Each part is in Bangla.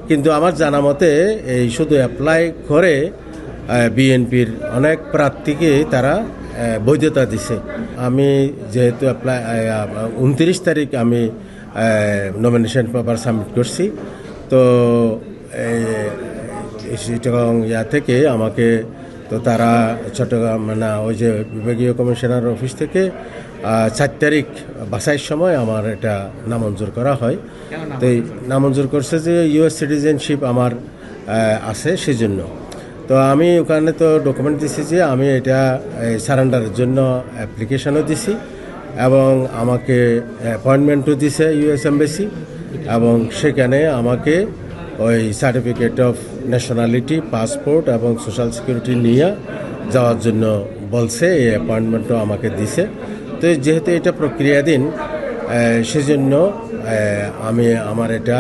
কিন্তু আমার জানা মতে এই শুধু অ্যাপ্লাই করে বিএনপির অনেক প্রার্থীকে তারা বৈধতা দিছে। আমি যেহেতু অ্যাপ্লাই 29 তারিখ আমি নমিনেশন পেপার সাবমিট করছি, তো চিটাগং থেকে আমাকে তো তারা চট্টগ্রাম ওই যে বিভাগীয় কমিশনার অফিস থেকে 4 তারিখ বাছাইয়ের সময় আমার এটা নামঞ্জুর করা হয়। তো এই নামঞ্জুর করছে যে ইউএস সিটিজেনশিপ আমার আছে সেজন্য। তো আমি ওখানে তো ডকুমেন্ট দিছি যে আমি এটা সারেন্ডারের জন্য অ্যাপ্লিকেশনও দিছি এবং আমাকে অ্যাপয়েন্টমেন্টও দিছে ইউএস এমবেসি, এবং সেখানে আমাকে ওই সার্টিফিকেট অফ ন্যাশনালিটি, পাসপোর্ট এবং সোশ্যাল সিকিউরিটি নিয়ে যাওয়ার জন্য বলছে। এই অ্যাপয়েন্টমেন্টও আমাকে দিছে। তো যেহেতু এটা প্রক্রিয়াধীন, সেজন্য আমি আমার এটা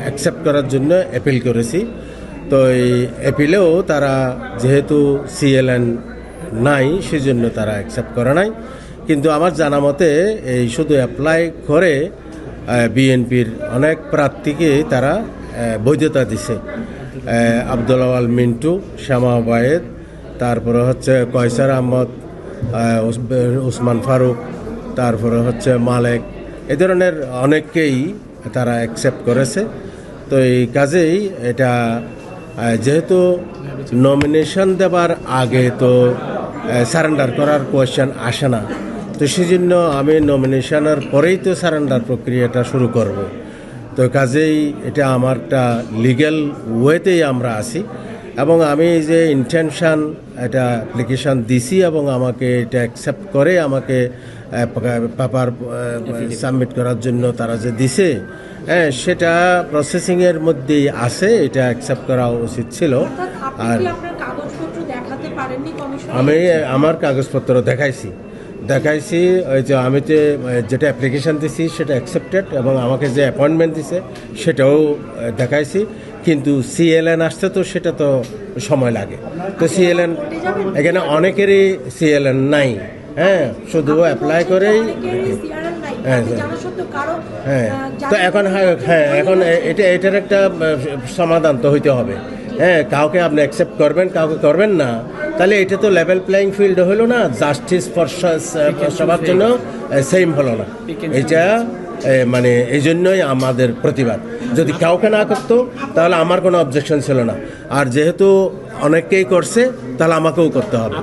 অ্যাকসেপ্ট করার জন্য অ্যাপিল করেছি। তো এই অ্যাপিলেও তারা যেহেতু সিএলএন নাই সেজন্য তারা অ্যাকসেপ্ট করে নাই। কিন্তু আমার জানা মতে এই শুধু অ্যাপ্লাই করে বিএনপির অনেক প্রার্থীকে তারা বৈধতা দিছে। আব্দুল আওয়াল মিন্টু, শ্যামা ওবায়েদ, তারপরে হচ্ছে কয়সার আহমদ, উসমান ফারুক, তারপরে হচ্ছে মালেক, এ ধরনের অনেককেই তারা অ্যাকসেপ্ট করেছে। তো এই কাজেই এটা যেহেতু নমিনেশন দেবার আগে তো সারেন্ডার করার কোয়েশ্চেন আসে না, তো সেজন্য আমি নমিনেশনের পরেই তো সারেন্ডার প্রক্রিয়াটা শুরু করব। তো কাজেই এটা আমারটা লিগ্যাল ওয়েতেই আমরা আছি, এবং আমি যে ইন্টেনশন এটা অ্যাপ্লিকেশান দিছি এবং আমাকে এটা অ্যাকসেপ্ট করে আমাকে পেপার সাবমিট করার জন্য তারা যে দিছে, সেটা প্রসেসিংয়ের মধ্যেই আছে। এটা অ্যাকসেপ্ট করা উচিত ছিল। আর আমি আমার কাগজপত্র দেখাইছি ওই যে আমি যেটা অ্যাপ্লিকেশান দিছি সেটা অ্যাকসেপ্টেড, এবং আমাকে যে অ্যাপয়েন্টমেন্ট দিছে সেটাও দেখাইছি। কিন্তু সিএলএন আসতে তো সেটা তো সময় লাগে। তো সিএলএন এখানে অনেকেরই সিএলএন নাই, শুধু অ্যাপ্লাই করেই। তো এখন এখন এটার একটা সমাধান তো হইতে হবে। কাউকে আপনি অ্যাকসেপ্ট করবেন, কাউকে করবেন না, তাহলে এটা তো লেভেল প্লেয়িং ফিল্ড হলো না, জাস্টিস ফর সবার জন্য সেম হলো না। এটা মানে এই জন্যই আমাদের প্রতিবাদ। যদি কাউকে না করতো তাহলে আমার কোনো অবজেকশন ছিল না, আর যেহেতু অনেককেই করছে তাহলে আমাকেও করতে হবে।